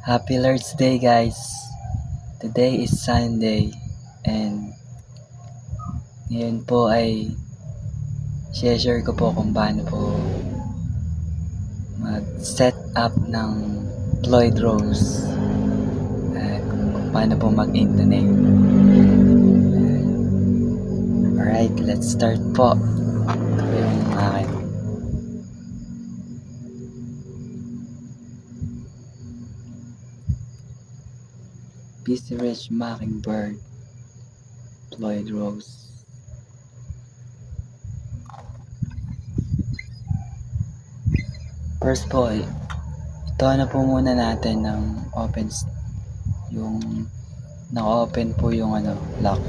Happy Lord's Day, guys. Today is Sunday and ngayon po ay share ko po kung paano po mag-set up ng Floyd Rose at kung paano po mag-intonate. Alright, let's start po. Ito po yung akin. Busy Rich Mockingbird, Floyd Rose. First po, ito na po muna natin ng yung naka-open po yung lock.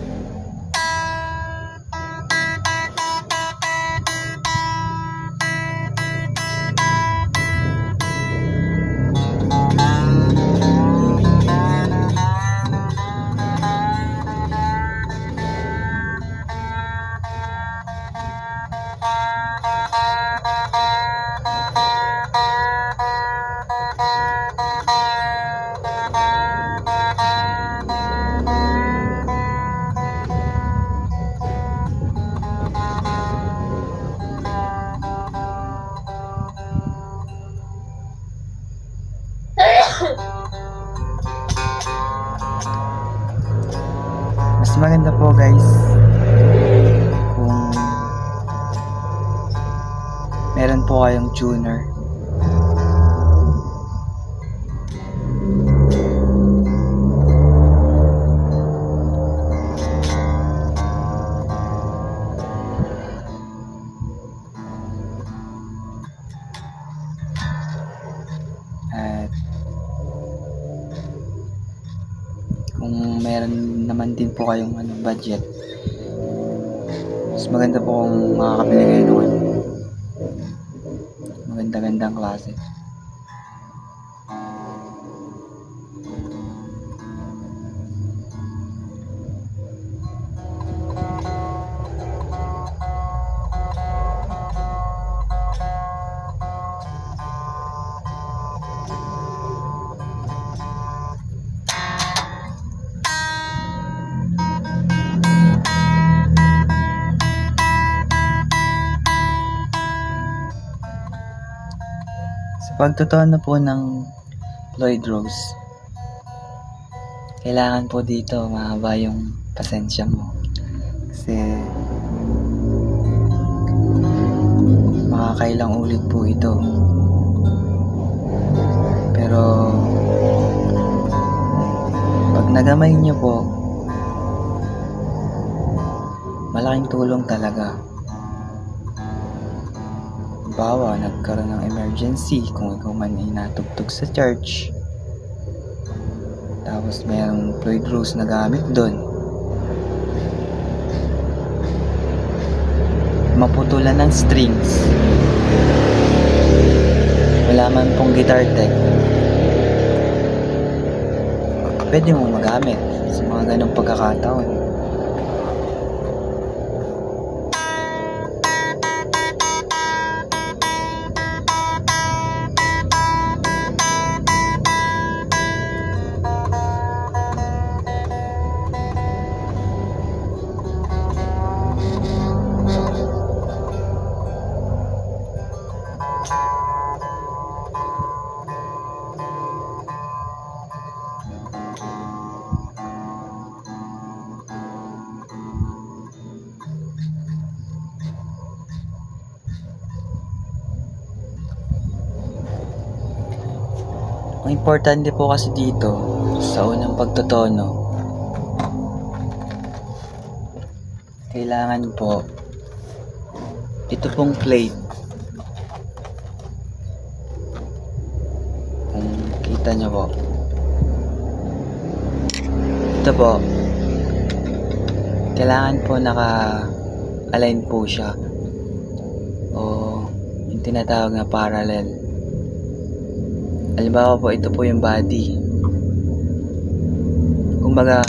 Mas maganda po, guys, kung meron po kayong tuner. At kung meron naman din po kayong budget, mas maganda po kung makakabili kayo ng maganda-gandang klase. Sa pagtotono po ng Floyd Rose, kailangan po dito mahaba yung pasensya mo. Kasi makakailang ulit po ito. Pero pag nagamay nyo po, malaking tulong talaga. Bawa, nagkaroon ng emergency kung ikaw man ay natugtog sa church, tapos mayroong Floyd Rose na gamit doon, maputulan ng strings, wala man pong guitar tech, pwede mong magamit sa mga ganong pagkakataon. Ang importante po kasi dito sa unang pagtotono, kailangan po ito pong plate, kung kita nyo po, ito po, kailangan po naka-align po siya, o yung tinatawag na parallel. Halimbawa po, ito po yung body. Kumbaga,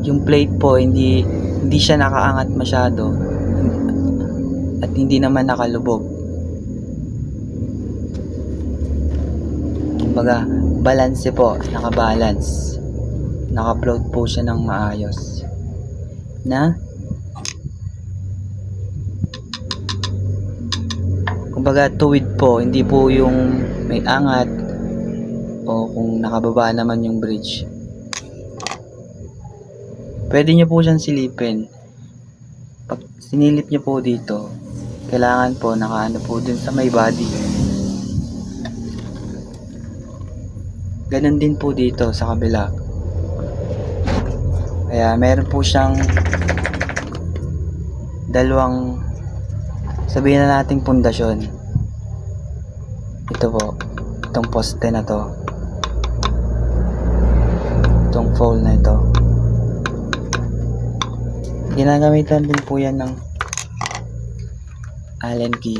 yung plate po hindi siya nakaangat masyado at hindi naman nakalubog. Kumbaga, balance po, nakabalance. Naka-float po siya ng maayos. Kumbaga, tuwid po, hindi po yung may angat o kung nakababa naman yung bridge. Pwede nyo po siyang silipin. Pag sinilip nyo po dito, kailangan po nakaano po dun sa may body. Ganon din po dito sa kabila. Kaya meron po siyang dalawang, sabihin na nating pundasyon. Ito po, itong poste na to, itong pole na ito. Ginagamitan din po yan ng Allen key,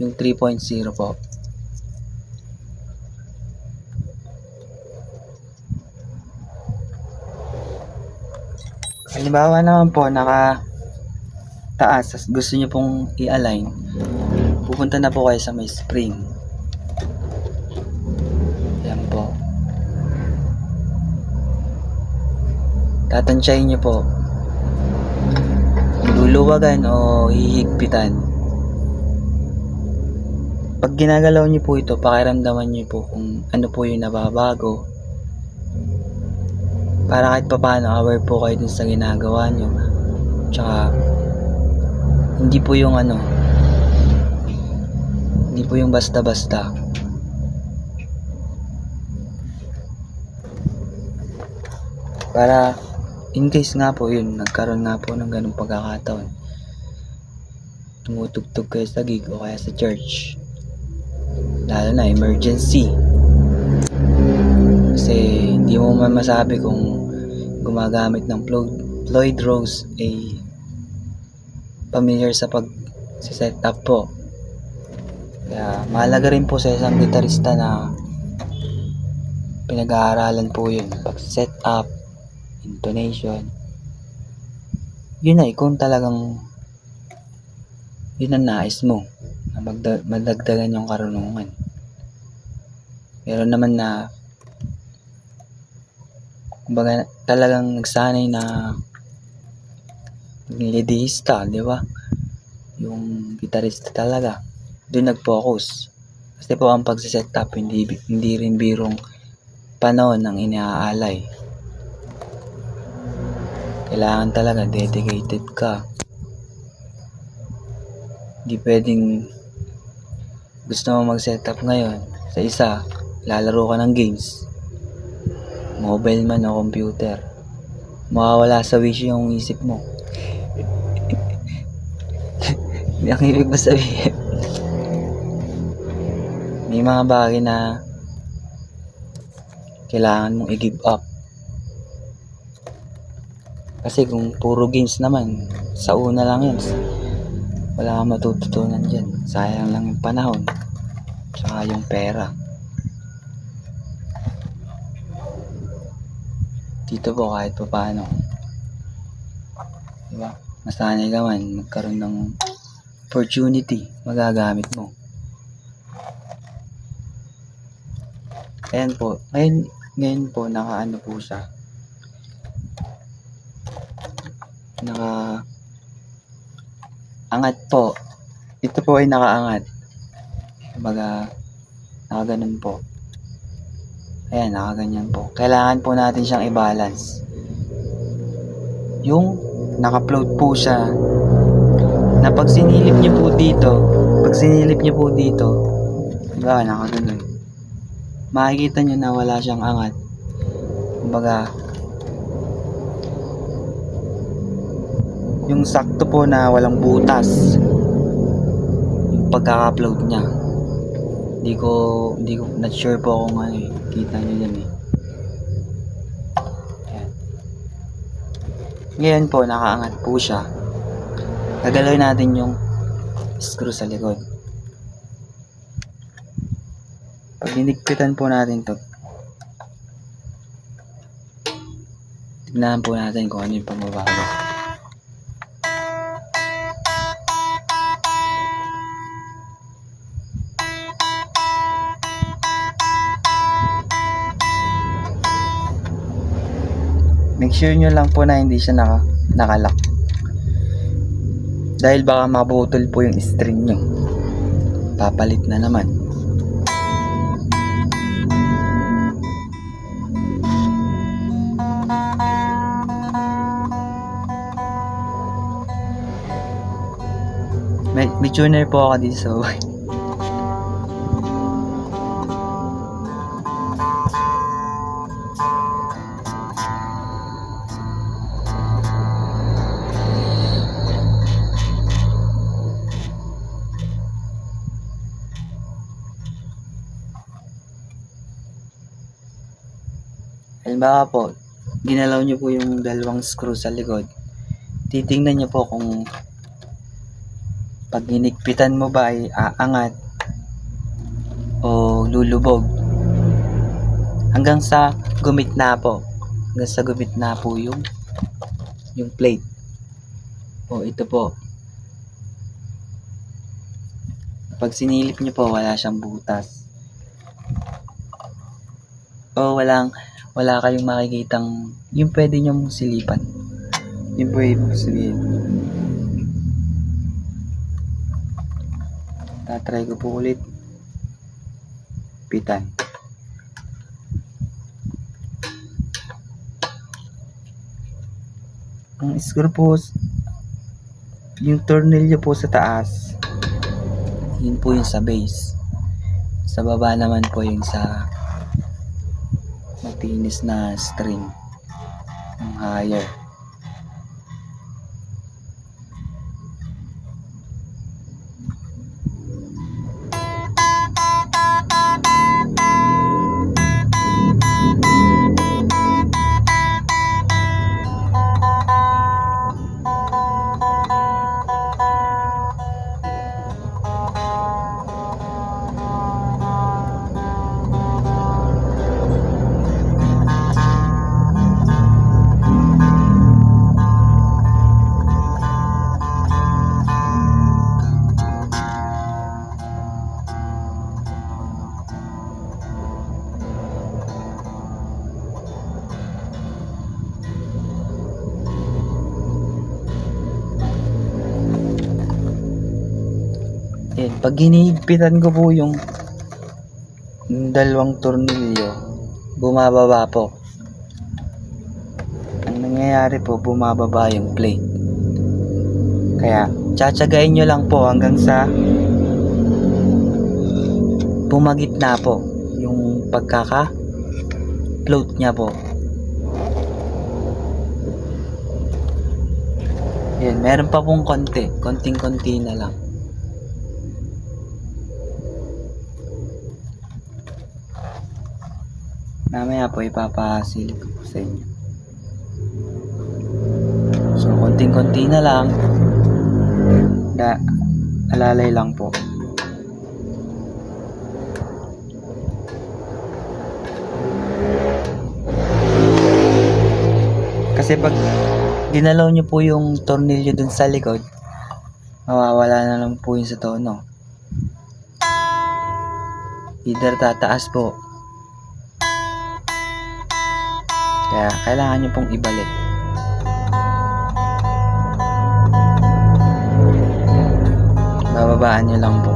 yung 3.0 po. Halimbawa naman po, naka taas, gusto nyo pong i-align, pupunta na po kayo sa may spring. Yan po. Tatansyahin nyo po. Luluwagan o hihigpitan. Pag ginagalaw nyo po ito, pakiramdaman nyo po kung ano po yung nababago. Para kahit papaano, aware po kayo dun sa ginagawa nyo. Tsaka, hindi po yung hindi po yung basta-basta. Para in case nga po yun, nagkaroon nga po ng ganung pagkakataon, tumutugtog kayo sa gig o kaya sa church, lalo na emergency, kasi hindi mo man masabi kung gumagamit ng Floyd Rose ay familiar sa pag-set up po. Kaya mahalaga rin po sa isang gitarista na pinag-aaralan po yun, pag-set up, intonation. Yun ay kung talagang yun ang nais mo, na madagdagan yung karunungan. Meron naman na kumbaga talagang nagsanay na leadista, di ba? Yung gitarista talaga doon nag-focus. Kasi po ang pag-set up hindi rin birong panahon ng inaalay. Kailangan talaga dedicated ka. Hindi pwedeng gusto mo mag-setup ngayon sa isa, lalaro ka ng games, mobile man o computer, mawawala sa wish yung isip mo. Hindi ang ibig ba sabihin? May mga bagay na kailangan mong i-give up. Kasi kung puro games naman, sa una lang yun, wala kang matututunan dyan. Sayang lang yung panahon, tsaka yung pera. Dito po kahit pa paano, diba? Masanay ka man magkaroon ng opportunity, magagamit mo. Ayan po, ngayon po nakaano po siya, angat po. Ito po ay nakaangat, kumbaga nakaganon po. Ayan, nakaganyan po. Kailangan po natin siyang i-balance. Yung naka-float po siya, na pag sinilip niyo po dito, diba, nakaganon, makikita nyo na wala siyang angat. Kumbaga, yung sakto po na walang butas yung pagkaka-upload niya. Hindi ko not sure po kung ano eh. Kita nyo yan eh. Ayan. Ngayon po, nakaangat po siya. Gagalawin natin yung screw sa likod. Pag hinigpitan po natin to, tignan po natin kung ano yung pagbabago. make sure nyo lang po na hindi siya nakalock. Dahil baka mabutol po yung string nyo. Papalit na naman. May tuner po ako dito sa bahay. Halimbawa po, ginalaw nyo po yung dalawang screw sa likod. Titingnan nyo po kung pag hinigpitan mo ba ay aangat o lulubog. Hanggang sa gumitna po. Hanggang sa gumitna po yung plate. O ito po. Pag sinilip nyo po, wala siyang butas. O wala kayong makikitang yung pwede nyong silipan. Yung po ibig sabihin. Tatry ko po ulit. Pitan. Ang screw po, yung tornilyo po sa taas, yun po yung sa base. Sa baba naman po yung sa matinis na string, yung higher. Pag hinihigpitan ko po yung dalawang tornilyo, bumababa po. Ang nangyayari po, bumababa yung plate. Kaya, tsatsagain nyo lang po hanggang sa pumagitna po yung pagkaka-float nya po. Yan, meron pa pong konting-konti na lang. Mamaya po ipapasilip ko sa inyo. So, konting-konti na lang. Alalay lang po. Kasi pag ginalaw nyo po yung tornilyo dun sa likod, mawawala na lang po yun sa tono. Either tataas po. Kaya kailangan nyo pong ibalik. Bababaan nyo lang po.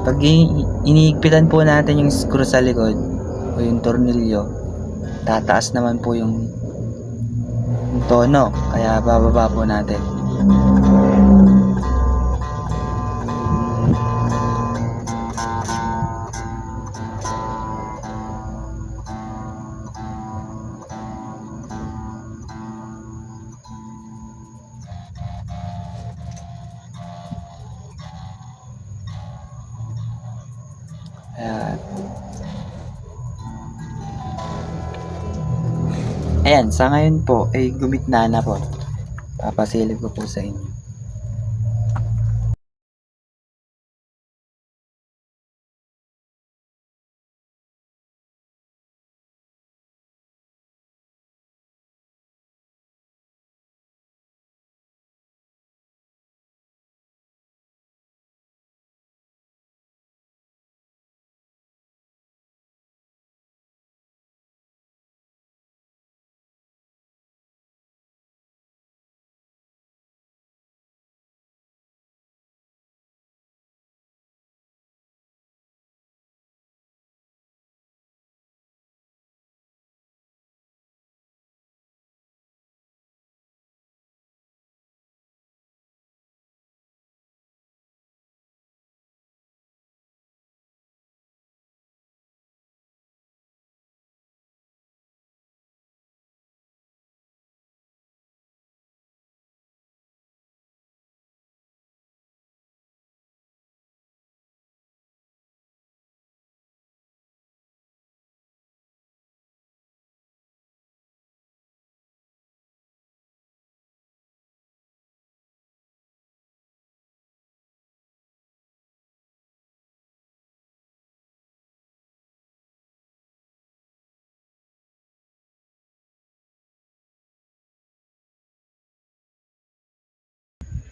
Pag inihigpitan po natin yung screw sa likod o yung tornilyo, tataas naman po yung tono. Kaya bababa po natin. Ayan, sa ngayon po ay gumitna na po. Papasilip ko po sa inyo.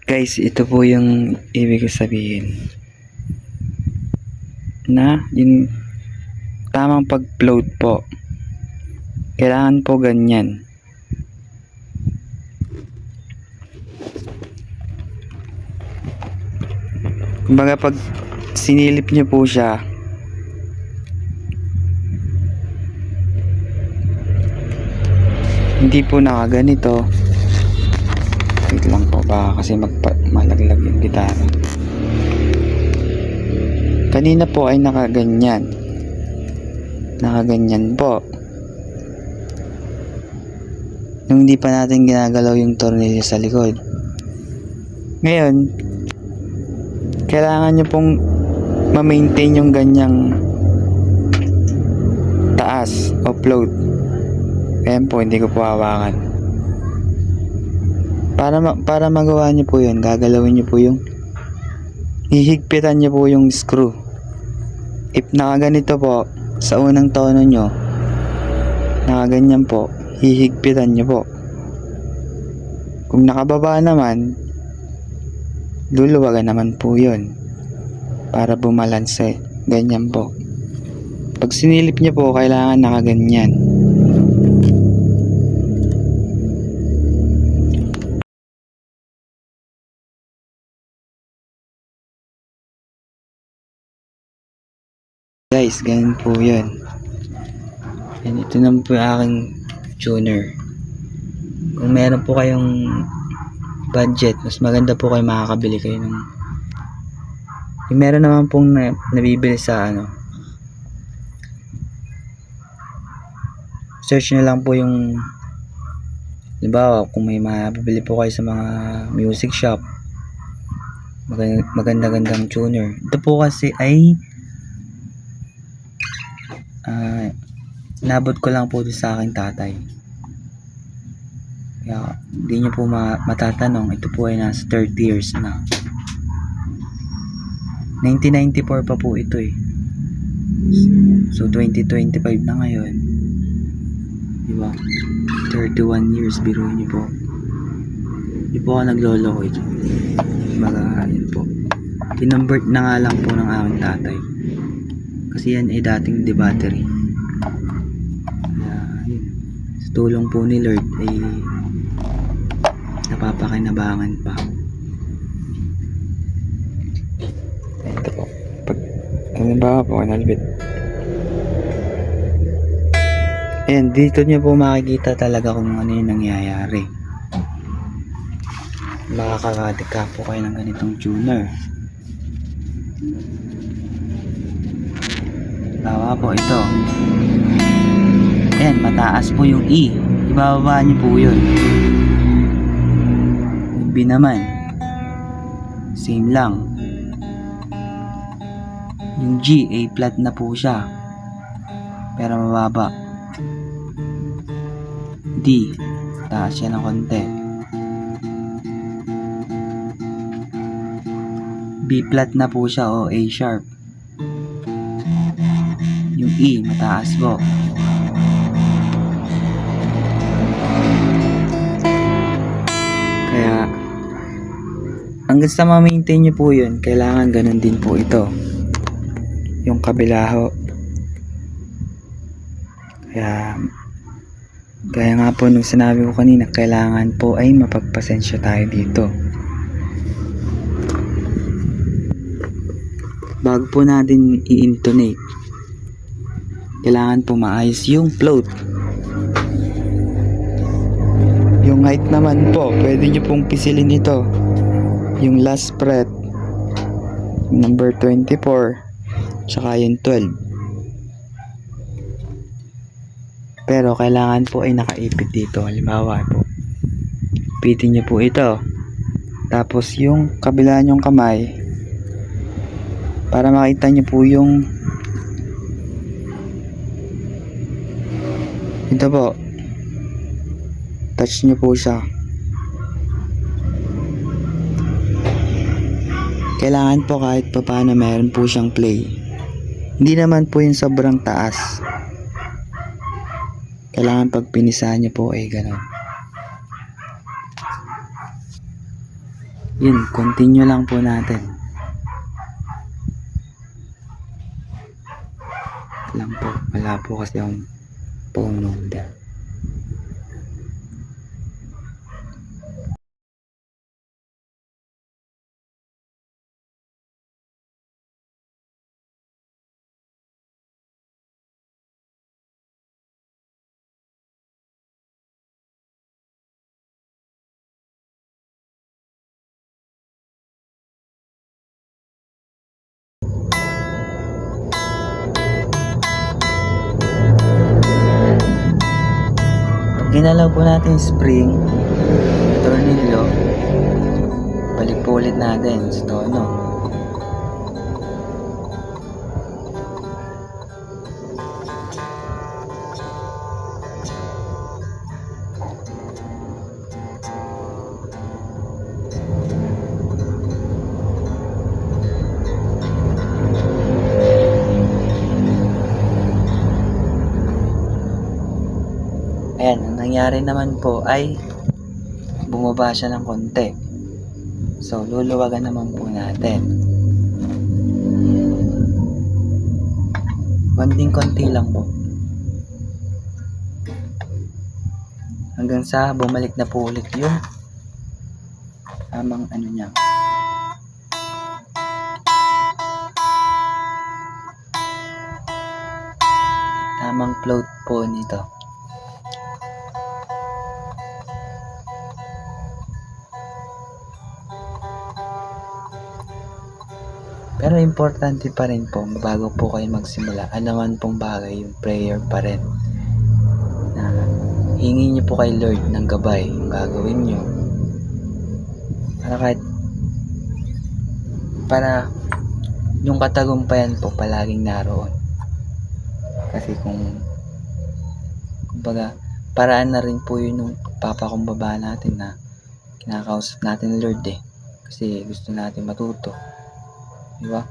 Guys, ito po yung ibig sabihin na yung tamang pag-float po. Kailangan po ganyan. Kumbaga pag sinilip nyo po siya, hindi po nakaganito. Wait lang po, baka kasi malaglag yung gitara. Kanina po ay nakaganyan. Nakaganyan po. Nung hindi pa natin ginagalaw yung tornilyo sa likod. Ngayon, kailangan nyo pong ma-maintain yung ganyang taas o float. Ayan po, hindi ko po hawakan. Para magawa nyo po yun, gagalawin nyo po yung hihigpitan nyo po yung screw. If nakaganito po, sa unang tono nyo, nakaganyan po, hihigpitan nyo po. Kung nakababa naman, luluwagan naman po yun para bumalanse. Ganyan po. Pag sinilip nyo po, kailangan nakaganyan. Guys, ganyan po yun. And ito naman po yung aking tuner. Kung meron po kayong budget, mas maganda po kayo makakabili kayo ng yung meron naman pong nabibili sa search nyo lang po yung diba, kung may mabibili po kayo sa mga music shop, maganda-gandang tuner. Ito po kasi ay nabot ko lang po sa aking tatay. Kaya hindi nyo po matatanong, ito po ay nasa 30 years na. 1994 pa po ito eh. So 2025 na ngayon. Diba? 31 years, biro nyo po. Hindi po ako naglolo ko ito. Magahalin po. Kinumbert na nga lang po ng aking tatay. Kasi yan ay dating battery. Sa tulong po ni Lord ay napapakinabangan pa. Ito po. Halimbawa po, nalbit. Ayan, dito nyo po makikita talaga kung ano yung nangyayari. Makakakatika po kayo ng ganitong tuner. Tawa po ito. Ayan, mataas po yung E. Ibababa nyo po yun. B naman. Same lang. Yung G, A flat na po siya. Pero mababa. D, taas siya ng konti. B flat na po siya o A sharp. Yung E, mataas po. Kaya, hanggang sa ma-maintain nyo po yun, kailangan ganun din po ito. Yung kabila ho. Kaya nga po nung sinabi ko kanina, kailangan po ay mapagpasensya tayo dito. Bago po natin i-intonate, kailangan po maayos yung float. Yung height naman po, pwede nyo pong pisilin ito. Yung last fret, number 24, tsaka yung 12. Pero kailangan po ay nakaipit dito. Halimbawa po, ipitin nyo po ito. Tapos yung kabila nyong kamay, para makita nyo po yung ito po, touch nyo po siya. Kailangan po kahit pa paano meron po siyang play. Hindi naman po yung sobrang taas. Kailangan pag pinisahan nyo po ay gano'n. Yun, continue lang po natin. Lang po, wala po kasi yung phone number. Ginalaw po natin yung spring, tornilyo, balik po ulit natin sa tono. Ayan, ang nangyari naman po ay bumaba siya ng konti. So, luluwagan naman po natin. Konting-konti lang po. Hanggang sa bumalik na po ulit yung tamang ano niya. Tamang float po nito. Pero importante pa rin po, bago po kayo magsimula, anuman pong bagay, yung prayer pa rin. Na hingi niyo po kay Lord ng gabay yung gagawin niyo. Para yung katagumpayan po palaging naroon. Kasi kumbaga, paraan na rin po yun yung pagpapakumbaba natin na kinakausap natin Lord eh. Kasi gusto natin matuto. Diba?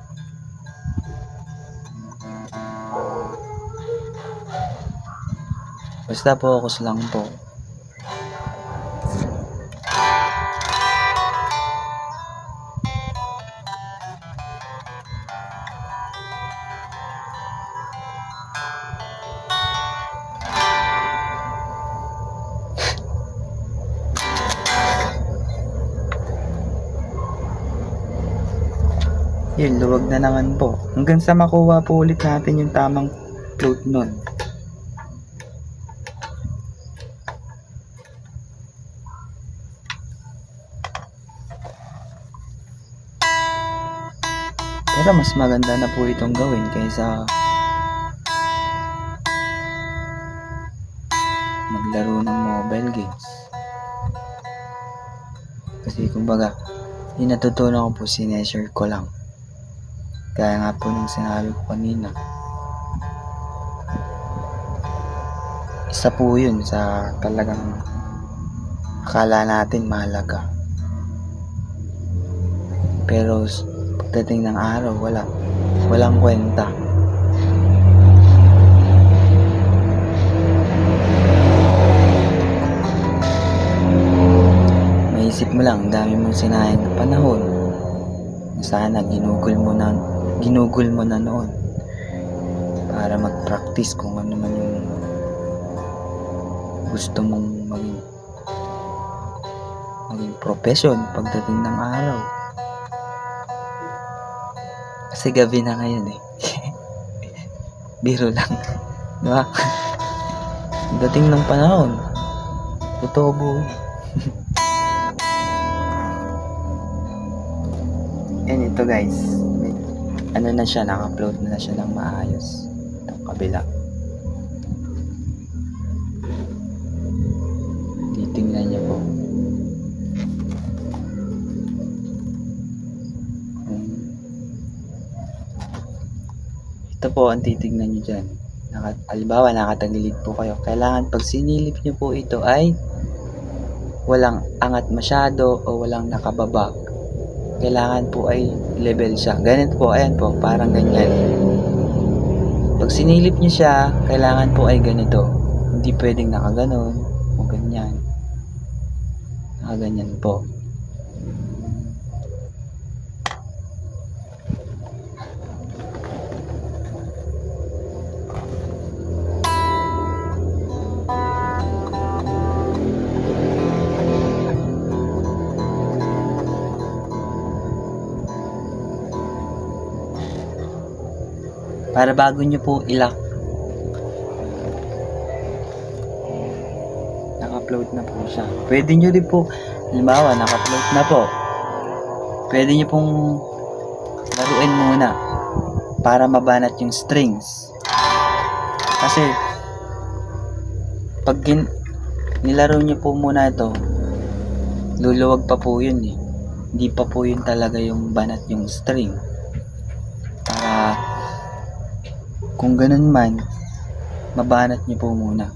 Basta focus lang po. Yun, luwag na naman po. Hanggang sa makuha po ulit natin yung tamang float nun. Pero mas maganda na po itong gawin kaysa maglaro ng mobile games. Kasi kumbaga, yung natutunan ko po, sineshare ko lang. Kaya nga po nung sinabi ko kanina, isa po yun sa talagang akala natin mahalaga. Pero pagdating ng araw, walang kwenta. Maisip mo lang, dami mong sinayang na panahon. Sana ginugol mo na noon para mag-practice kung ano man yung gusto mong maging profession pagdating ng araw. Kasi gabi na ngayon eh. Biro lang. Diba? Dating ng panahon, totoo buo. And ito guys, ano na siya, naka-upload na siya ng maayos. Itong kabila. Titingnan niyo po. Ito po ang titignan niyo dyan. Halimbawa, nakatagilid po kayo. Kailangan pag sinilip niyo po ito ay walang angat masyado o walang nakababa. Kailangan po ay level siya. Ganito po, ayan po, parang ganyan. Pag sinilip niyo siya, kailangan po ay ganito. Hindi pwedeng nakaganon o ganyan. Nakaganyan po. para bago nyo po ilock, naka-upload na po siya. Pwede nyo rin po, halimbawa naka-upload na po, pwede nyo pong laruin muna para mabanat yung strings. Kasi pag nilaro nyo po muna ito, luluwag pa po yun eh. Hindi pa po yun talaga yung banat yung string. Para kung ganun man, mabanat nyo po muna.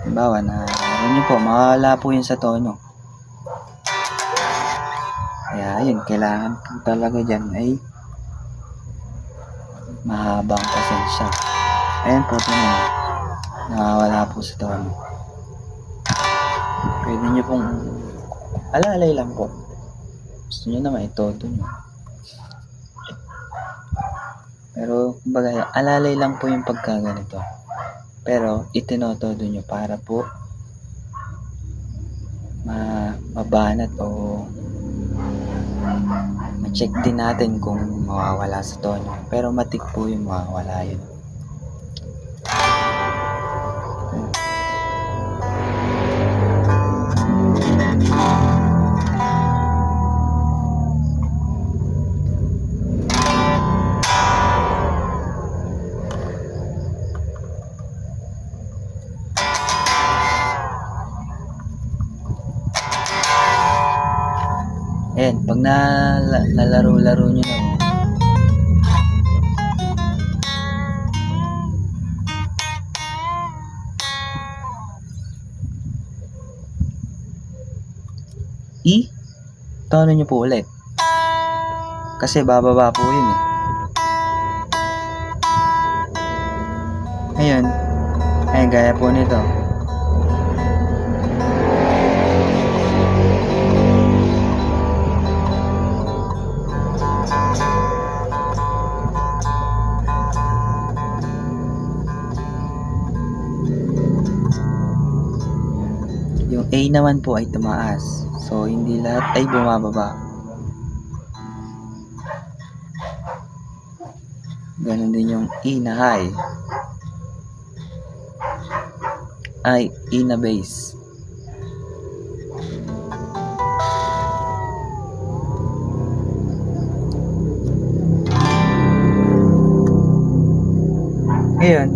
Halimbawa na laro nyo po, mawala po yun sa tono. Kaya yun, kailangan po talaga dyan ay mahabang pasensya. Ayan po, tingnan, nawawala po sa tono. Pwede nyo pong alalay lang po. Gusto nyo naman itodo nyo. Pero kumbaga alalay lang po yung pagkaganito. Pero itinotodo nyo para po mabanat o ma-check din natin kung mawawala sa tono. Pero matik po yung mawawala yun. Ayan, pag nalaro-laro nyo na, tono nyo po ulit. Kasi bababa po yun eh. Ngayon, ayan, gaya po nito. Yung A naman po ay tumaas. So, hindi lahat ay bumababa. Ganon din yung E na high. Ay, E na bass. Ngayon,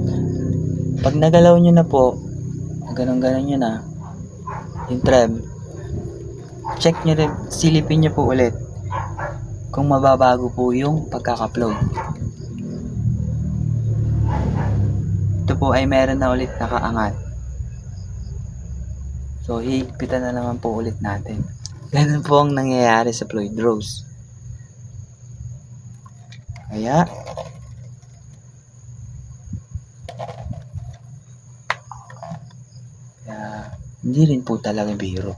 pag nagalaw nyo na po, ganon-ganon nyo na, yung trem, check nyo rin, silipin nyo po ulit kung mababago po yung pagkaka-upload. Ito po ay meron na ulit nakaangat. So, hihigpitan na naman po ulit natin. Ganun po ang nangyayari sa Floyd Rose. Kaya, hindi rin po talaga biro.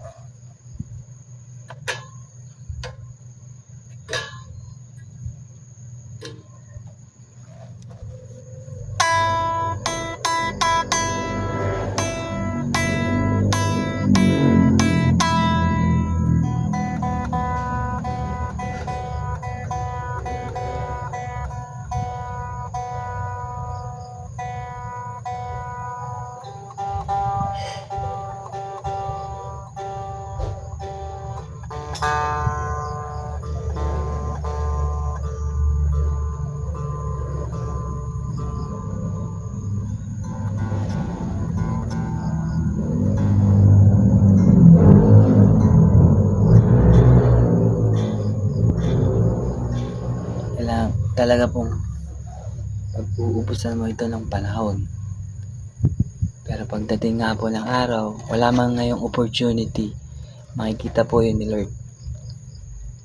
Talaga pong pag-uubusan mo ito ng panahon. Pero pagdating nga po ng araw, wala man ngayong opportunity, makikita po yun ni Lord.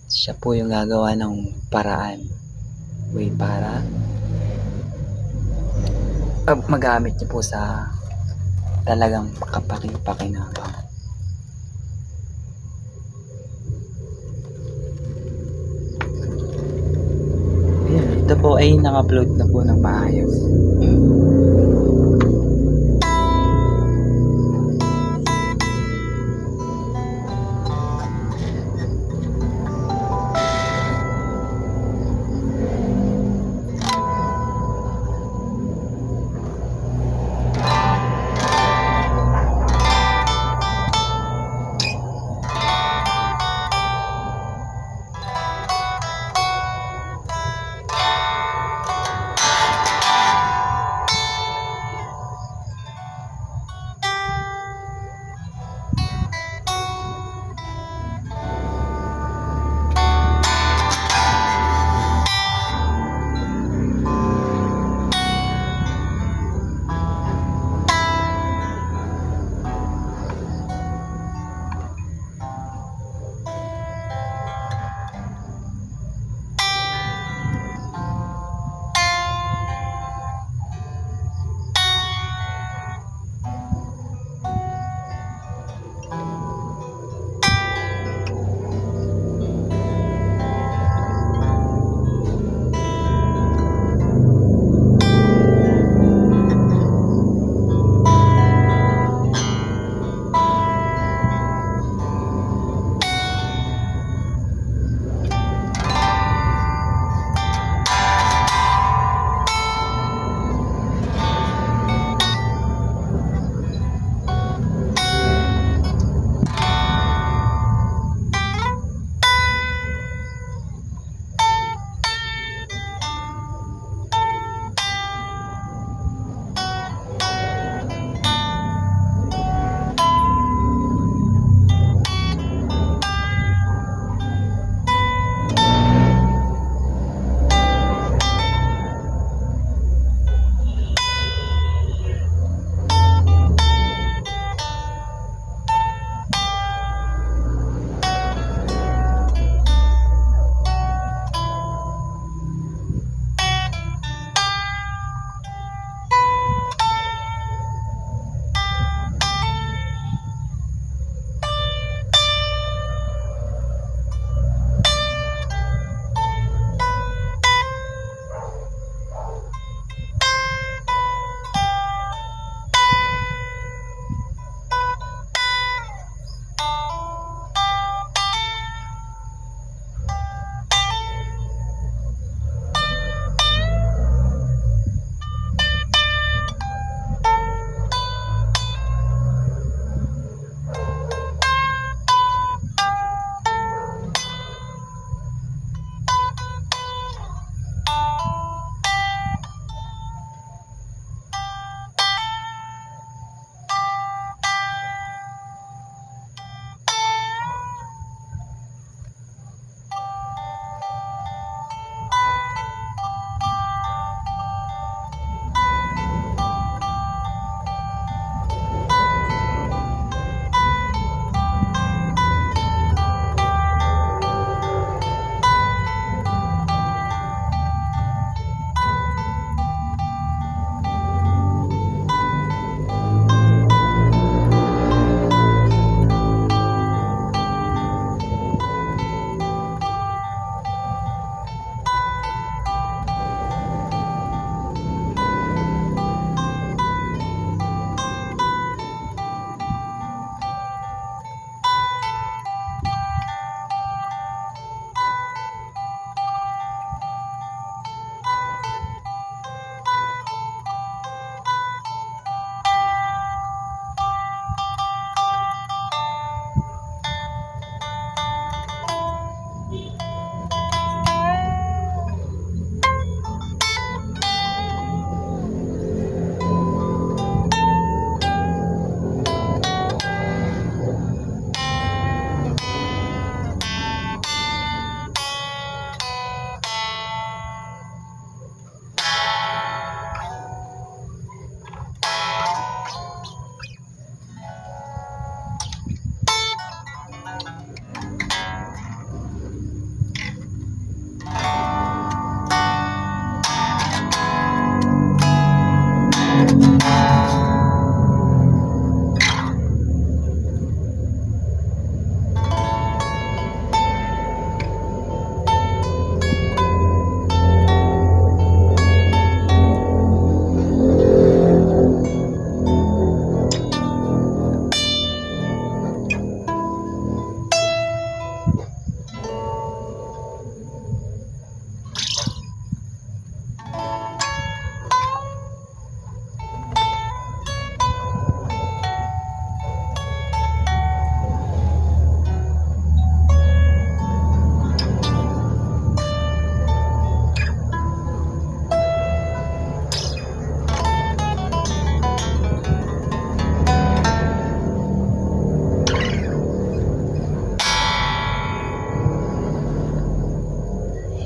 Siya po yung gagawa ng paraan, way para magamit niyo po sa talagang kapaki-pakinabang. Ito po ay naka-upload na po ng maayos.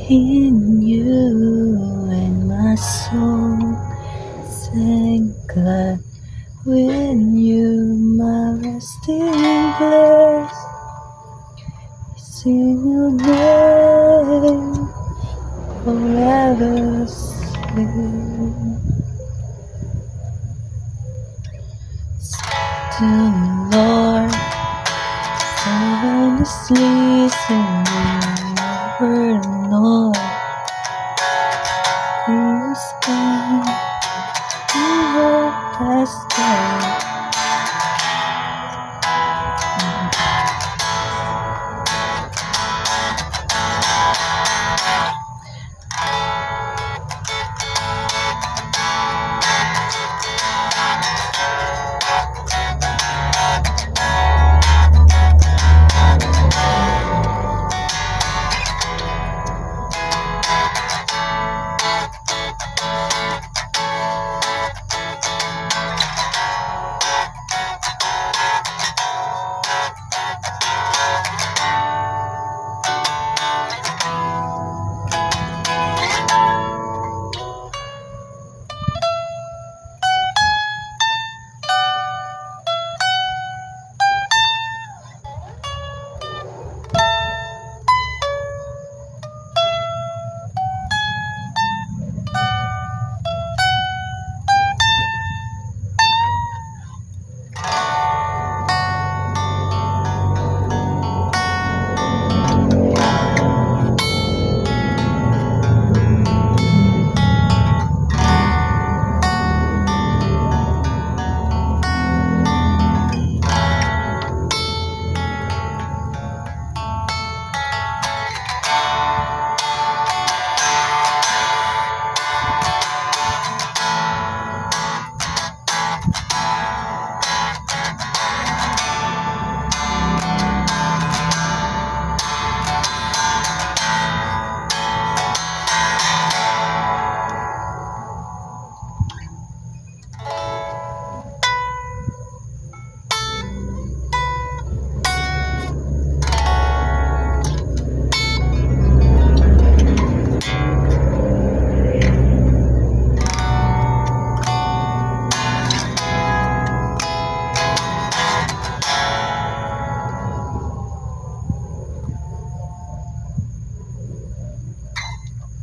in you, and my soul sang glad when you, my resting place. Sing your name forever. Sing to me, Lord, silently sing your Lord. You stand, you hold past time.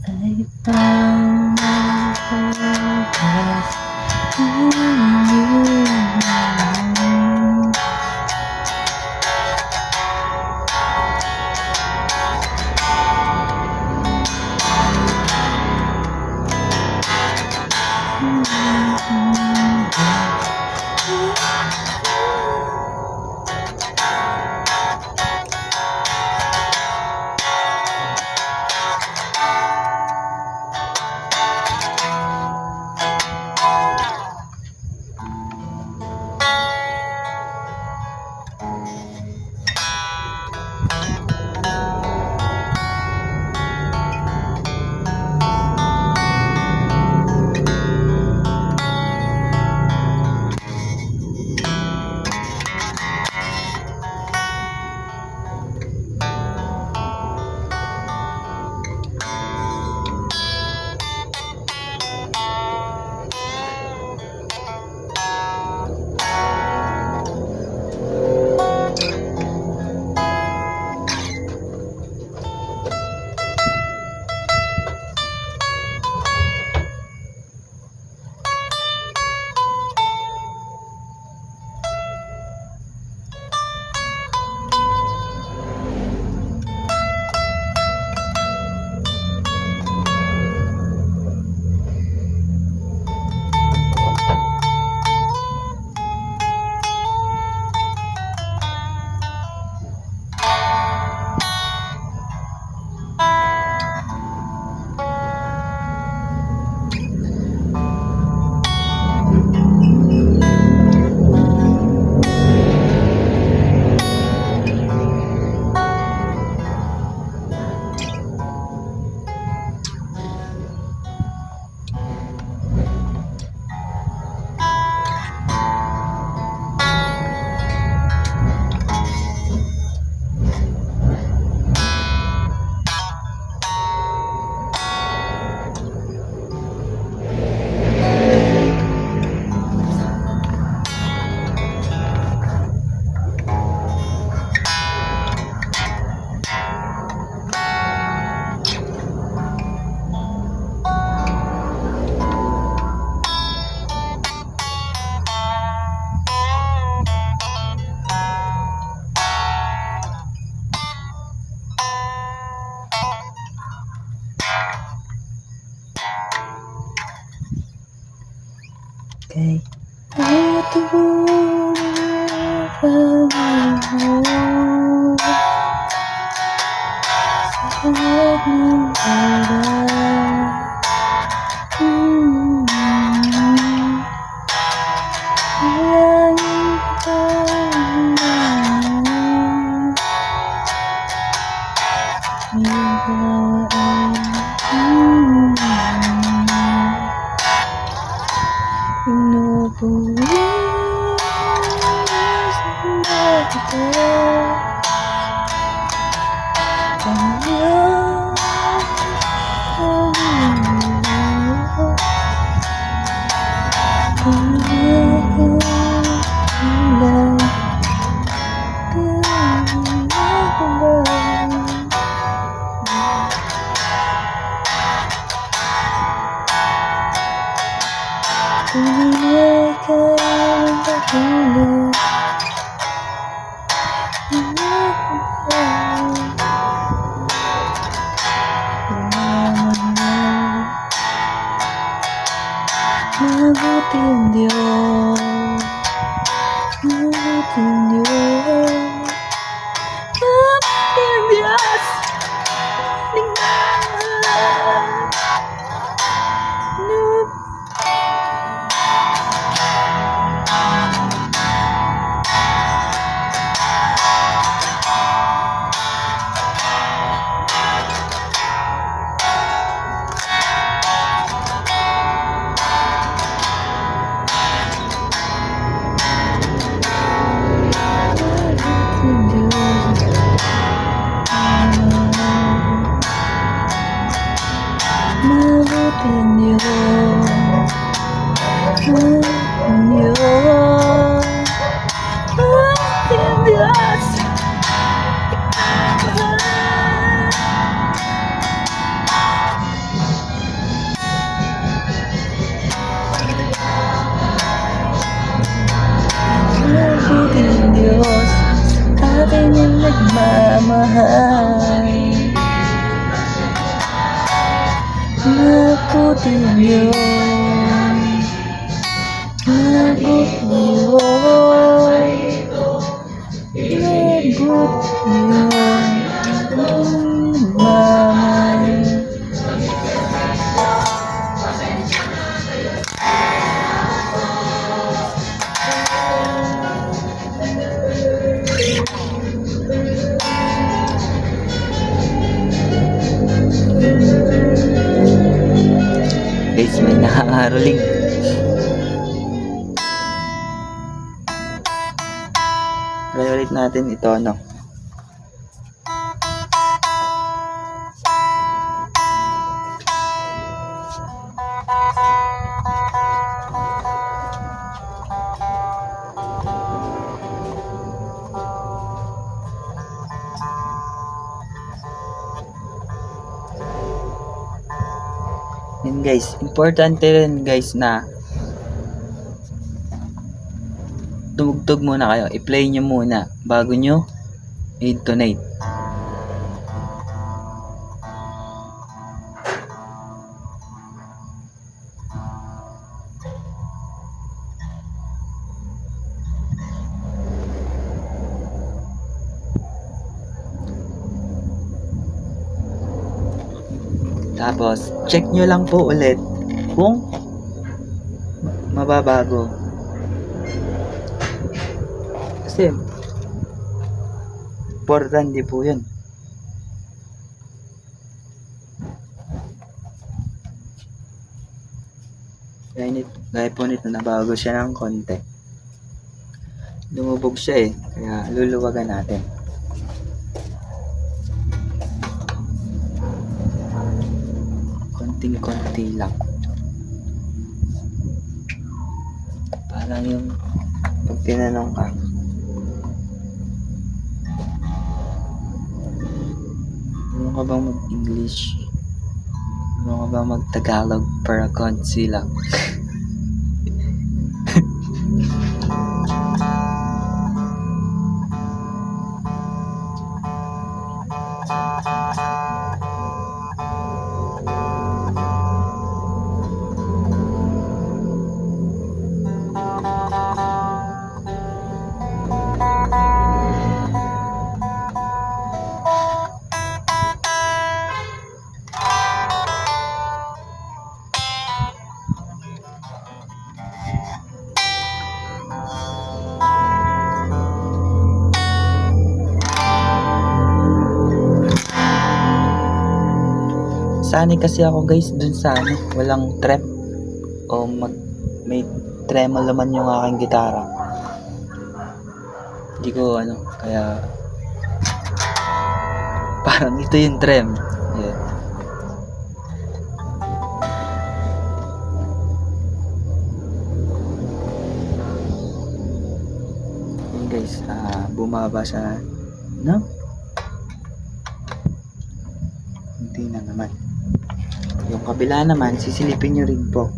I found my purpose in you. kay tutulong Panginoon sa lahat ng oras. Mabuti ang Diyos, mabuti ang Diyos, mabuti ang Diyos, mabuti ang Diyos, mabuti ang Diyos. Mabuti ang Diyos, atin ang nagmamahal. Mabuti ang Diyos, mabuti ang Diyos, mabuti ang nagmamahal. Guys, may nakakaroling. Try ulit natin ito, ano. Yun guys, importante rin guys na tumugtog muna kayo, i-play nyo muna bago nyo i-intonate. Tapos, check nyo lang po ulit kung mababago. Kasi, importante po yun. Gaya po nito, nabago siya ng konti. Lumubog siya eh, kaya luluwagan natin. Konting-konti lang. Parang yung pag tinanong ka, ano ka bang mag-English? Ano ka bang mag-Tagalog para konti lang? sanay kasi ako guys dun sa walang trep o may tremolo man yung aking gitara. Hindi ko kaya parang ito yung trem. Yeah. Yun guys, bumaba siya, no? Hindi na naman. Yung kabila naman, sisilipin nyo rin po.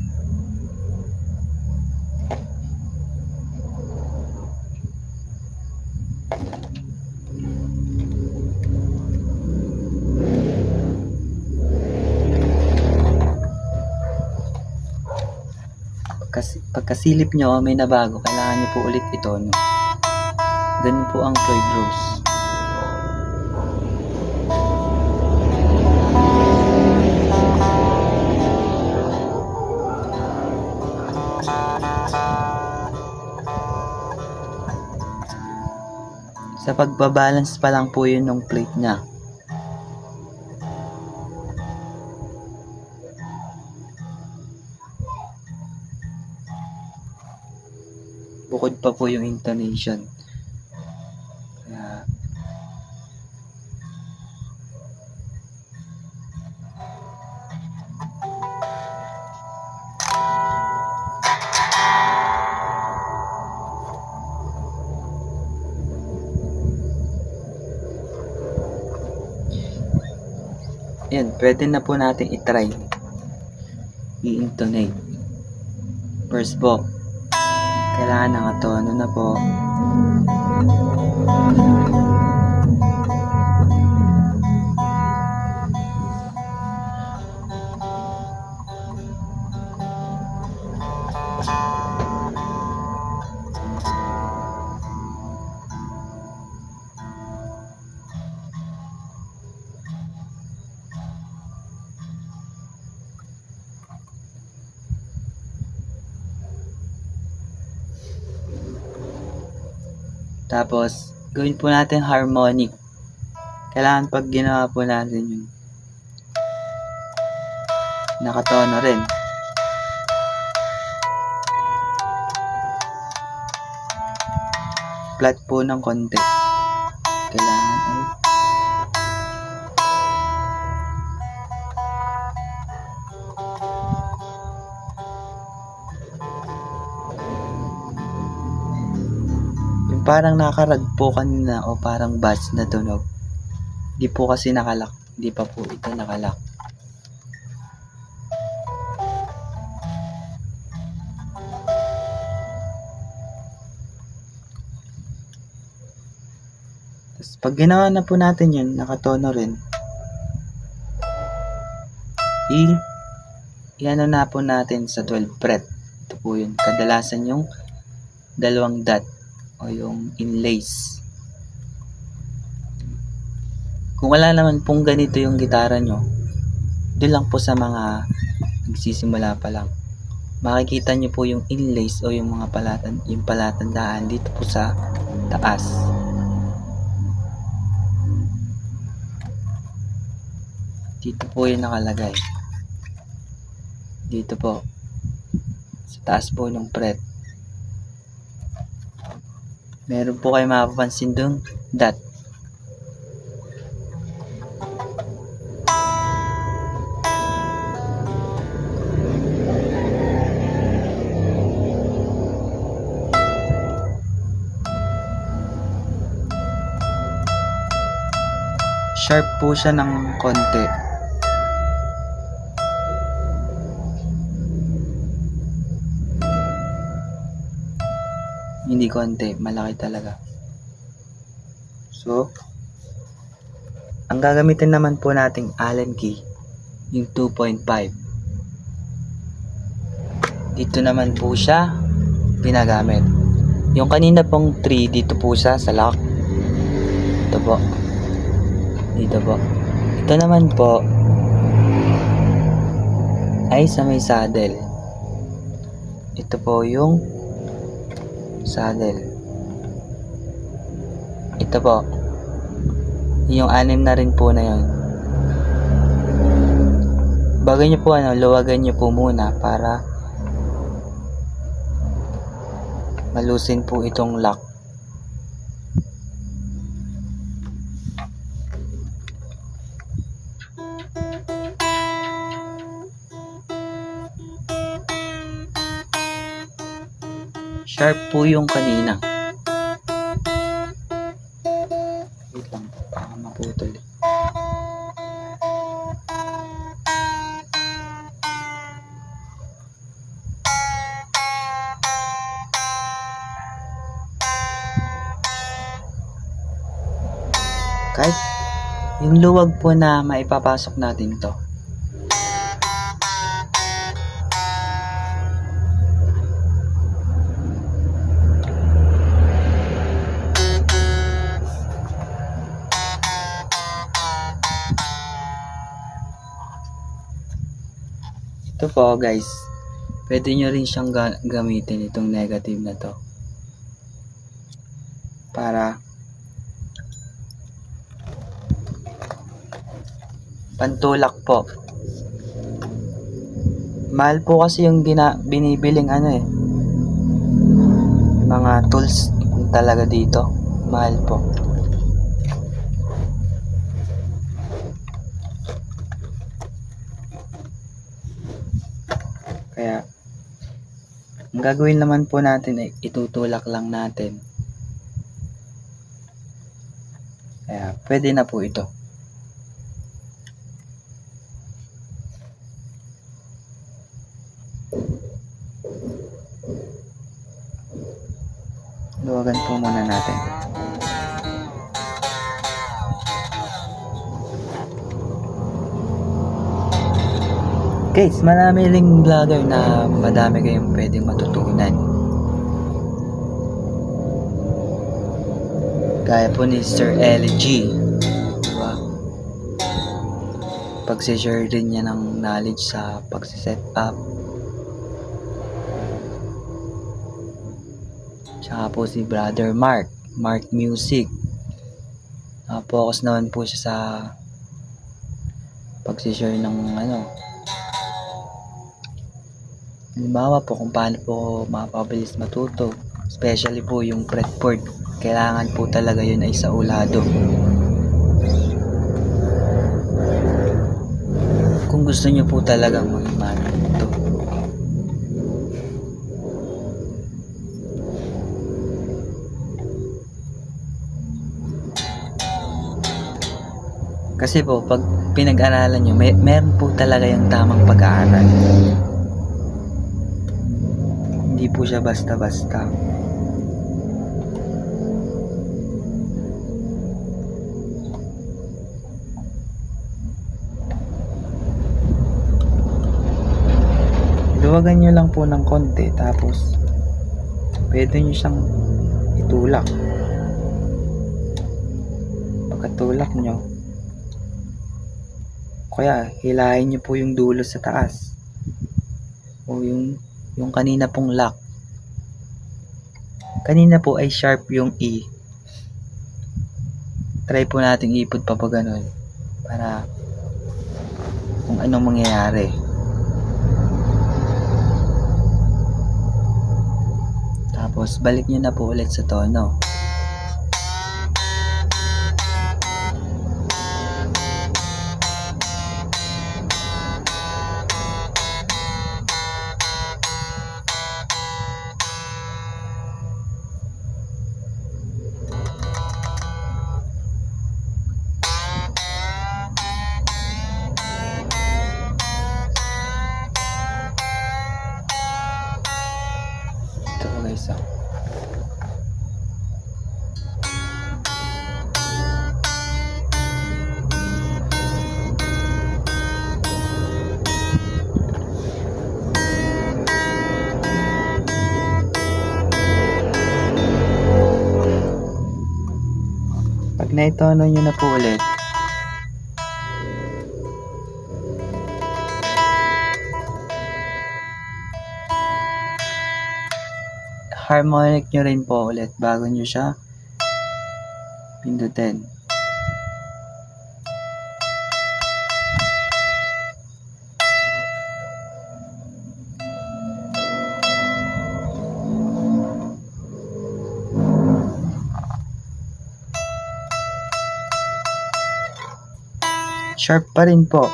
Pagkasilip nyo, may nabago, kailangan nyo po ulit ito, no? Ganun po ang Floyd Rose. Sa pagbabalance pa lang po yun ng plate niya. Bukod pa po yung intonation. Kaya yan, pwede na po natin i-try i-intonate. First po, kailangan nakatono na po. Tapos, gawin po natin harmonic. Kailangan pag ginawa po natin yun, nakatono rin. Flat po ng konti. Kailangan ay parang nakarag po kanina o parang bass na tunog. Di po kasi nakalak. Di pa po ito nakalak. Tapos pag ginawa na po natin yun, nakatono rin. I-ano na po natin sa 12 fret. Ito po yun. Kadalasan yung dalawang dot o yung inlays. Kung wala naman pong ganito yung gitara nyo, doon lang po sa mga nagsisimula pa lang, makikita nyo po yung inlays o yung mga palatandaan dito po sa taas. Dito po yung nakalagay. Dito po sa taas po ng fret. Meron po kayo mapapansin doon, dot. Sharp po siya ng konti. Hindi konti, malaki talaga. So, ang gagamitin naman po nating Allen key, yung 2.5. Dito naman po siya ginagamit. Yung kanina pong 3, dito po siya sa lock. Ito po. Dito po. Ito naman po ay sa may saddle. Ito po yung saddle. Ito po. Yung 6 na rin po na yun. Bago nyo po luwagan nyo po muna para malusin po itong lock. Sharp po yung kanina. Wait lang, baka maputol. Kahit yung luwag po na maipapasok natin to. Ito po guys, pwede nyo rin siyang gamitin itong negative na to para pantulak po. Mahal po kasi yung binibiling mga tools talaga dito. Mahal po. Kaya ang gagawin naman po natin ay itutulak lang natin. Kaya pwede na po ito. Luwagan po muna natin. Guys, marami ring vlogger na madami kayong pwedeng matutunan. Gaya po ni Sir LG. Diba? Pag-share din niya ng knowledge sa pag-set up. Tsaka po si Brother Mark Music. Focus naman po siya sa pag-share ng halimbawa po kung paano po mapabilis matuto, especially po yung fretboard, kailangan po talaga yun ay sa ulado. Kung gusto nyo po talagang mag-imano ito. Kasi po pag pinag-aralan nyo, meron po talaga yung tamang pag-aaral. Hindi po siya basta-basta. Luwagan nyo lang po ng konti, tapos pwede nyo siyang itulak. Pagkatulak nyo, kaya hilahin nyo po yung dulo sa taas, o yung kanina pong lock. Kanina po ay sharp yung E. Try po nating ipod pa ganun para kung anong mangyayari. Tapos balik nyo na po ulit sa tono. Ito po guys, pag naitono nyo na po ulit, harmonic nyo rin po ulit bago nyo siya pindutin. Sharp pa rin po.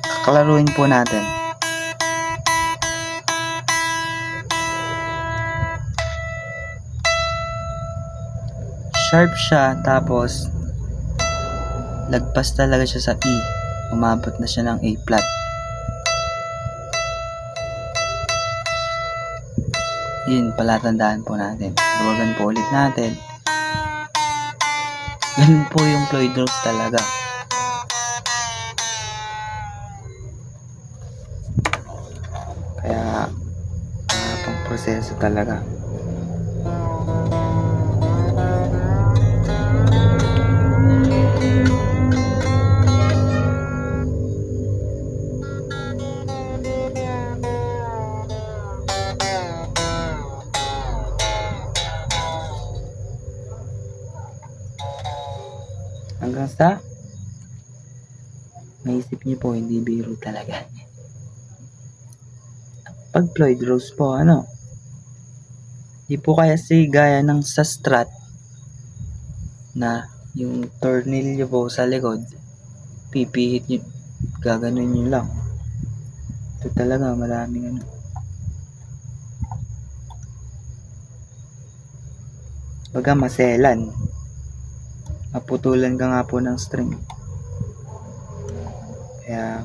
Kakalaruin po natin. Sharp siya, tapos lagpas talaga siya sa E. Umabot na siya ng A flat. Yun, palatandaan po natin. Tawagan po ulit natin. Ganun po yung Floyd Rose talaga. Kaya, pang proseso talaga. Hanggang sa maisip niyo po, hindi biro talaga. Pag Floyd Rose po, hindi po kasi gaya ng sa Strat na yung tornilyo po sa likod, pipihit nyo, gaganon nyo lang. Ito talaga maraming baga maselan, maputulan ka nga po ng string. Kaya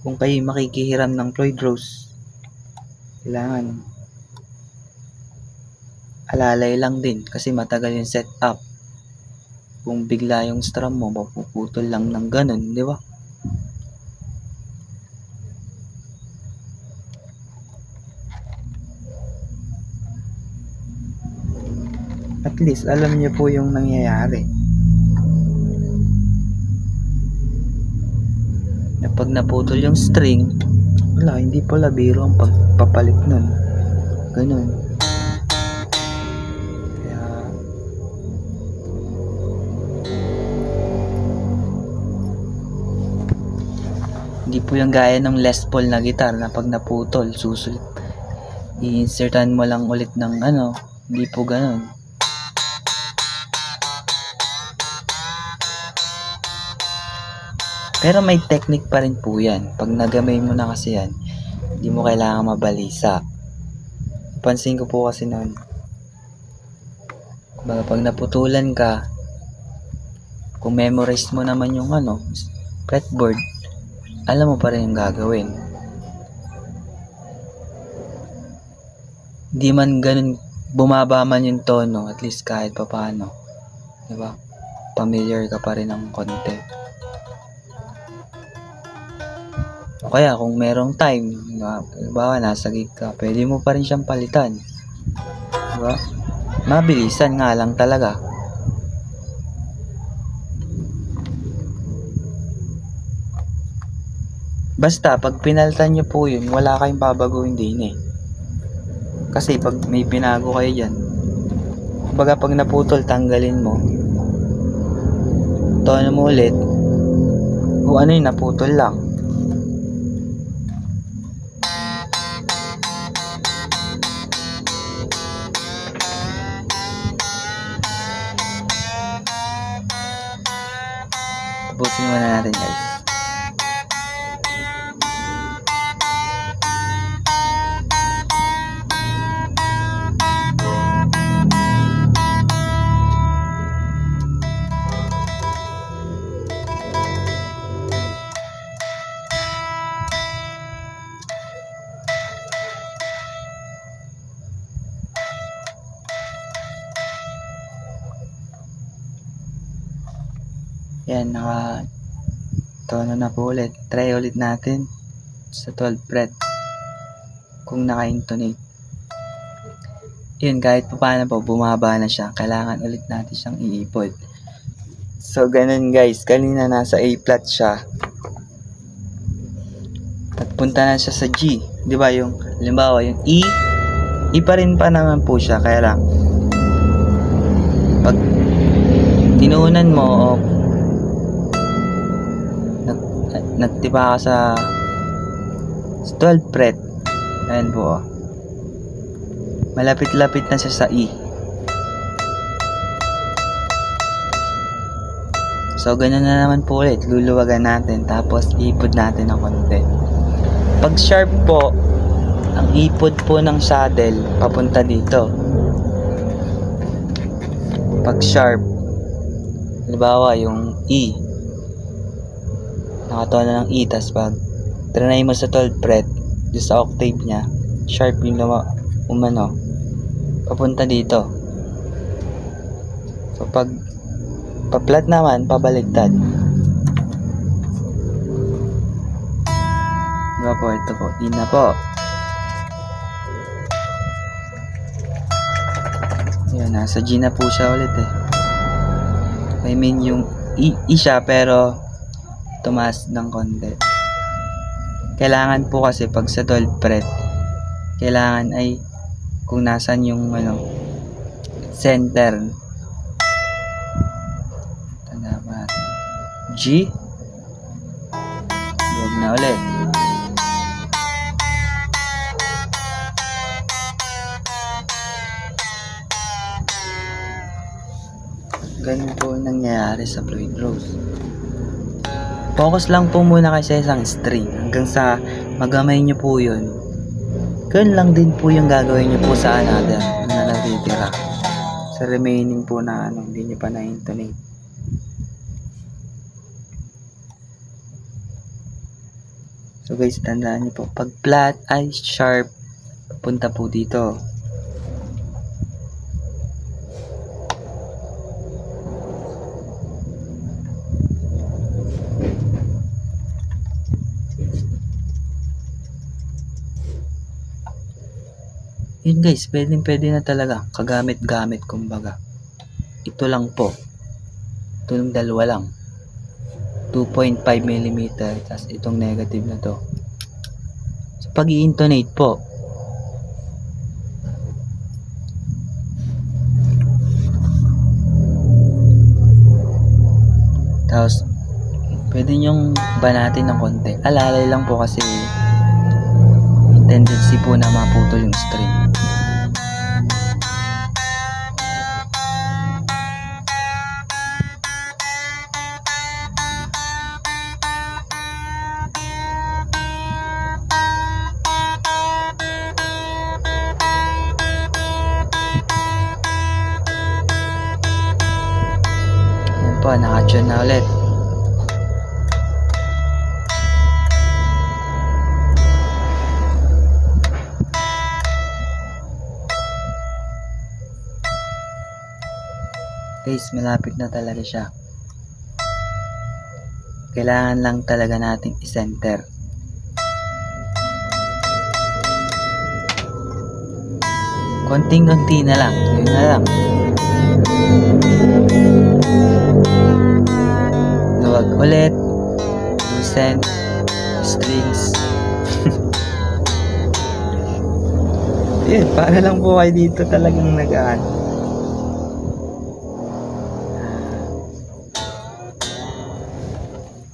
kung kayo makikihiram ng Floyd Rose, kailangan alalay lang din kasi matagal yung setup. Kung bigla yung strum mo, mapuputol lang ng ganun, di ba? At least alam niyo po yung nangyayari. Na pag naputol yung string, wala, hindi pala biro ang pagpapalit nun. Ganun. Kaya hindi po yung gaya ng Les Paul na gitar na pag naputol, susulit, i-insertan mo lang ulit ng hindi po ganun. Pero may technique pa rin po yan. Pag nagamay mo na kasi yan, hindi mo kailangan mabalisa. Pansin ko po kasi noon, pag naputulan ka, kung memorize mo naman yung fretboard, alam mo pa rin yung gagawin. Di man ganun, bumaba man yung tono, at least kahit pa paano, diba? Familiar ka pa rin ng konti. O kaya kung merong time, halimbawa nasa gig ka, pwede mo pa rin siyang palitan. Diba? Mabilisan nga lang talaga. Basta pag pinalitan nyo po yun, wala kayong babaguhin din eh. Kasi pag may binago kayo dyan, kumbaga pag naputol, tanggalin mo, tono mo ulit, o ano yung naputol lang. Tapusin muna natin guys. Yan, naka-tono na po ulit. Try ulit natin sa 12th fret kung naka-intonate. Yun, kahit pa paano po, bumaba na siya. Kailangan ulit natin siyang iipod. So, ganun guys. Kanina nasa A flat siya. At punta na siya sa G. Diba yung, halimbawa, yung E. E pa rin pa naman po siya. Kaya lang, pag tinuunan mo o nagtipa ka sa 12th fret, ayan po malapit-lapit na siya sa E. So, ganun na naman po ulit. Luluwagan natin. Tapos, ipod natin ng konti. Pag sharp po, ang ipod po ng saddle, papunta dito. Pag sharp, halimbawa, yung E. Nakatono ng E. Tapos, pag trinay mo sa 12th fret, sa octave niya, sharp yung umano, papunta dito. So, pag pa-flat naman, pabaliktad. Diba po, ito po, E na po. Yan, nasa G na po siya ulit eh. I mean, yung E siya, pero tumaas ng konti. Kailangan po kasi pag sa 12th fret, kailangan ay kung nasan yung center. Tanda ba? G. Huwag na ulit. Ganun po nangyayari sa Floyd Rose. Focus lang po muna kayo sa isang string hanggang sa magamay nyo po yun. Ganun lang din po yung gagawin nyo po sa another na natitira. Sa remaining po na hindi nyo pa na-intonate. So guys, tandaan nyo po, pag flat ay sharp, punta po dito. Yun guys, pwede na talaga. Kagamit-gamit kumbaga. Ito lang po. Ito yung dalawa lang. 2.5 mm. Tapos itong negative na to. So, pag i-intonate po, tapos pwede nyong banatin ng konti. Alalay lang po kasi may tendency po na maputol yung string. Yan po, naka-tune na ulit. Guys, malapit na talaga siya. Kailangan lang talaga nating i-center. Konting-konti na lang. Yun na lang. Luwag ulit. Loosen. Strings. Yun, para lang po kayo dito talagang nagaan.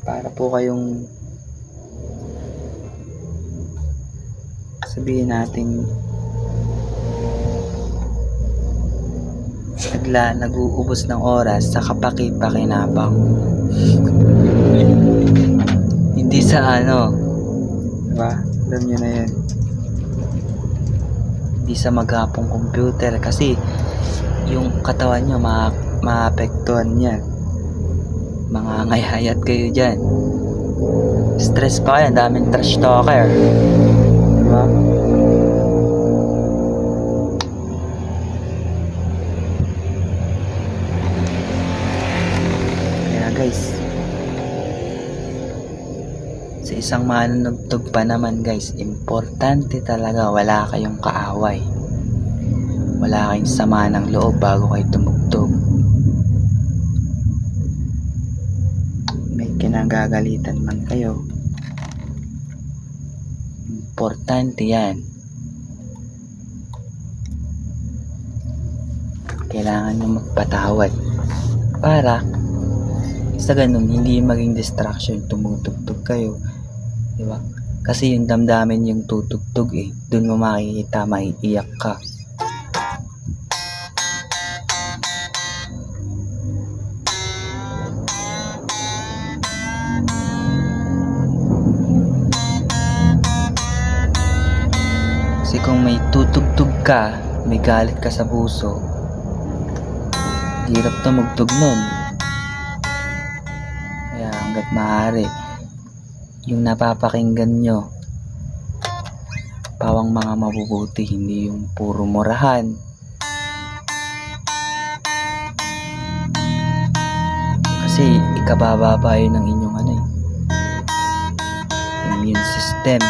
Para po kayong sabihin natin nag-uubos ng oras sa kapaki-pakinabang. Hindi sa diba? Alam nyo na yan. Hindi sa maghapong computer kasi yung katawan nyo maapektuhan yan. Mga ngayayat kayo dyan. Stress pa kayo, daming trash talker. Diba? Kaya guys, sa isang manunugtog pa naman guys, importante talaga wala kayong kaaway. Wala kayong sama ng loob bago kayo tumugtog. Kinagagalitan man kayo, importante yan. Kailangan nyo magpatawad para sa ganun hindi maging distraction tumutugtog kayo, diba? Kasi yung damdamin yung tutugtog doon mo makikita, maiiyak ka. kung may tutugtog ka, may galit ka sa puso, hirap tumugtog nun. Kaya hanggat maaari, yung napapakinggan nyo, pawang mga mabubuti, hindi yung puro murahan. Kasi ikabababa yun ng inyong immune system.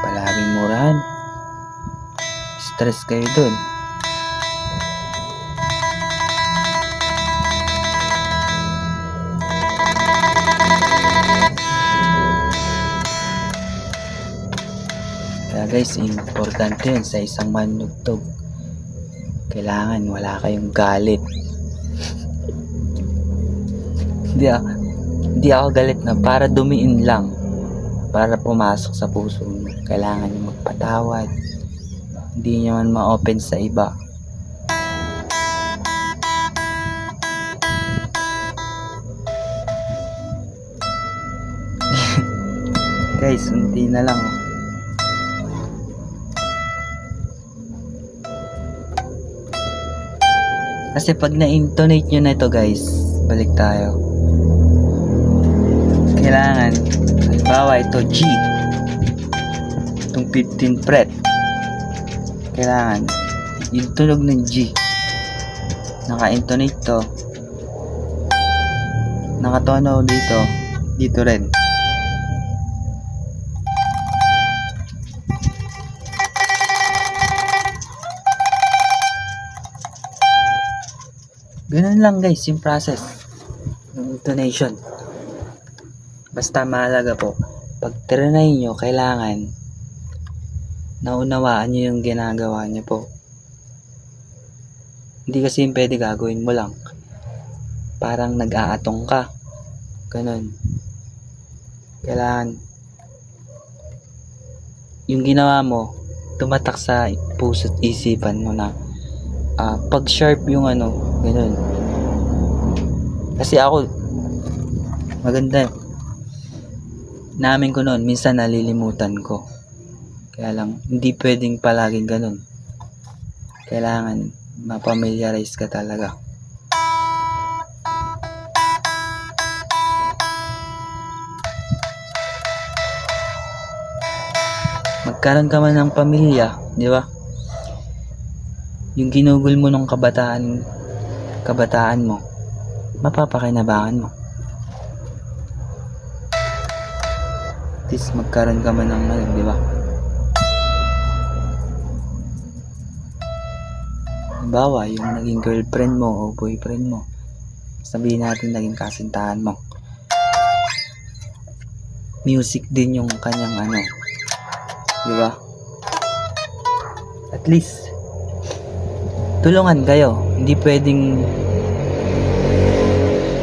Palaging murahan, stress kayo dun. Kaya guys, importante yun sa isang manugtog. Kailangan wala kayong galit. Hindi ako galit na para dumiin lang, para pumasok sa puso mo. Kailangan nyo magpatawad, hindi nyo man ma-open sa iba. Guys, unti na lang. Kasi pag na-intonate nyo na ito guys, balik tayo. Kailangan, halimbawa ito G, itong 15th fret, kailangan yung tunog ng G, naka-intonate to, nakatono dito rin. Ganun lang guys yung process ng intonation. Basta mahalaga po, pag trinay nyo, kailangan naunawaan nyo yung ginagawa nyo po. Hindi kasi yung pwede gagawin mo lang, parang nag-aatong ka, ganun. Kailangan yung ginawa mo tumatak sa puso't isipan mo na pag sharp yung ganun. Kasi ako, maganda, namin ko noon, minsan nalilimutan ko. Kaya lang, hindi pwedeng palaging ganun. Kailangan mapamiliarize ka talaga. Magkaroon ka man ng pamilya, di ba? Yung ginugol mo nung kabataan mo, mapapakinabangan mo. At least magkaroon ka man ng di ba? Halimbawa, yung naging girlfriend mo o boyfriend mo, sabihin natin naging kasintahan mo, music din yung kanyang di ba? At least tulungan kayo. Hindi pwedeng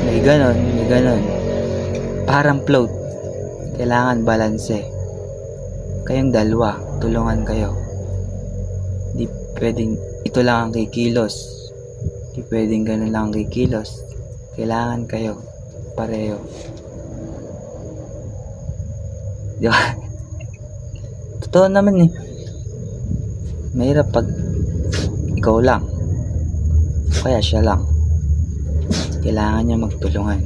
may ganon. Parang float. Kailangan balanse. Kayong dalawa, tulungan kayo. Hindi pwedeng ito lang ang kikilos. Hindi pwedeng ganon lang ang kikilos. Kailangan kayo pareho. Di ba? Totoo naman mahirap pag ikaw lang, kaya siya lang. Kailangan niya magtulungan,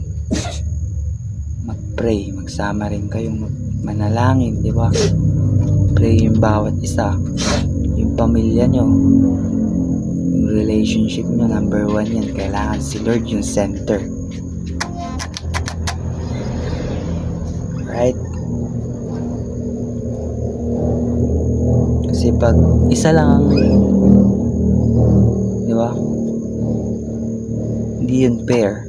mag-pray, magsama rin kayong manalangin, di ba? Pray yung bawat isa, yung pamilya nyo, yung relationship nyo, number 1 yan. Kailangan si Lord yung center, right? Kasi pag isa lang ang di ba? Hindi yun pair.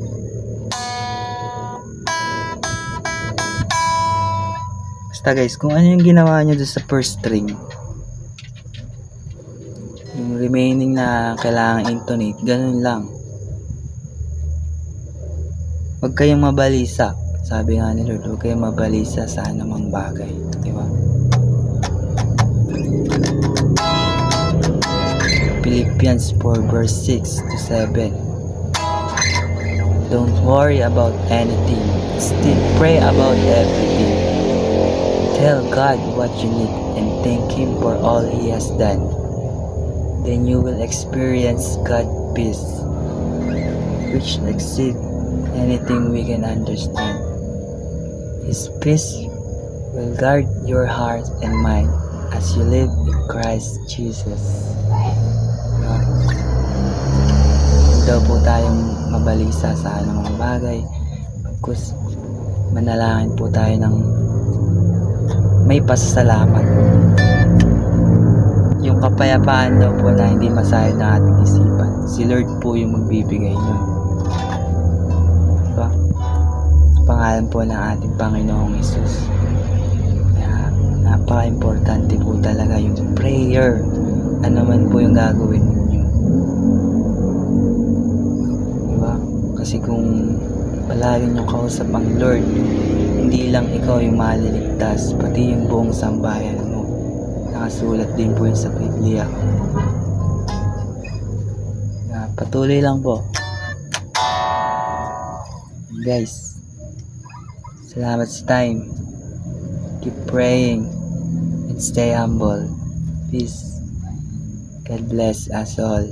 Basta guys, kung ano yung ginawa nyo doon sa first string, yung remaining na kailangan intonate, ganun lang. Huwag kayong mabalisa. Sabi nga ni Lord, huwag kayong mabalisa sa anumang bagay. Di ba? Philippians 4 verse 6 to 7. Don't worry about anything. Still pray about everything. Tell God what you need and thank Him for all He has done. Then you will experience God's peace, which exceeds anything we can understand. His peace will guard your heart and mind as you live in Christ Jesus. Huwag daw po tayong mabalisa sa anumang bagay. Pagkus manalangin po tayo ng may pasasalamat. Yung kapayapaan daw po na hindi masayad ng ating isipan, si Lord po yung magbibigay nun. Diba? Sa pangalan po ng ating Panginoong Hesus. Kaya napaka-importante po talaga yung prayer. Ano man po yung gagawin ninyo. Diba? Kasi kung palagi nyo kausap ang Lord, hindi lang ikaw yung maliligtas, pati yung buong sambayan mo. Nakasulat din po yun sa Biblia. Patuloy lang po. Guys, salamat sa time. Keep praying and stay humble. Peace. God bless us all.